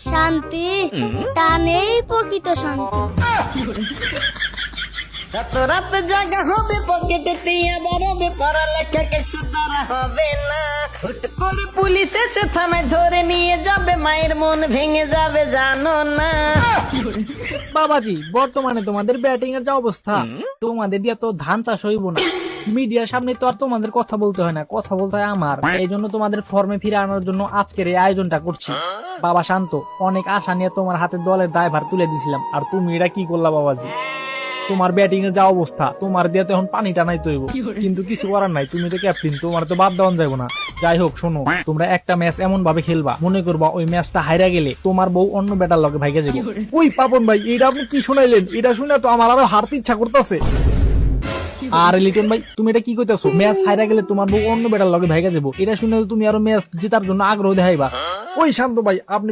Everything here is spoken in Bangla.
শান্তি টানেই প্রকৃত শান্তি। রাত জাগা হবে পকেটে আবার হবে পড়ালেখা কিছু ধরা হবে না। হুট করে পুলিশ এসে থানায় ধরে নিয়ে যাবে, মায়ের মন ভেঙে যাবে জানো না। বাবাজি, বর্তমানে তোমাদের ব্যাটিং এর যা অবস্থা, তোমাদের দিয়ে তো ধান চাষ হইব না। মিডিয়ার সামনে তো আর তোমাদের কথা বলতে হয় না, কথা বলতে হয় আমার। এই জন্য তোমাদের ফর্মে ফিরে আনার জন্য আজকের এই আয়োজনটা করছি। বাবা শান্ত, অনেক আশা নিয়ে তোমার হাতে দলের দায়ভার তুলে দিছিলাম, আর তুমি এটা কি করলা বাবাজি? তোমার ব্যাটিং এর যা অবস্থা, তোমার দিয়ে তো এখন পানি টানাই তৈব, কিন্তু কিছু করার নাই, তুমি তো ক্যাপ্টেন, তোমার তো বাদ দেওয়া যাবে না। যাই হোক শোনো, তোমরা একটা ম্যাচ এমন ভাবে খেলবা, মনে করবা ওই ম্যাচটা হাইরা গেলে তোমার বউ অন্য ব্যাটার লগে ভাইগে যাবে। ওই পাপন ভাই, এটা আপনি কি শোনাইলেন? এটা শুনে তো আমার আরো হারতে ইচ্ছা করতেছে। আর লিটন ভাই, তুমি এটা কি কইতাছো? ম্যাচ হাইরা গেলে তোমার বউ অন্য ব্যাটার লগে ভাইগে যাবো, এটা শুনে তুমি আরো ম্যাচ জেতার জন্য আগ্রহ দেখাইবা। ওই শান্ত ভাই, আপনি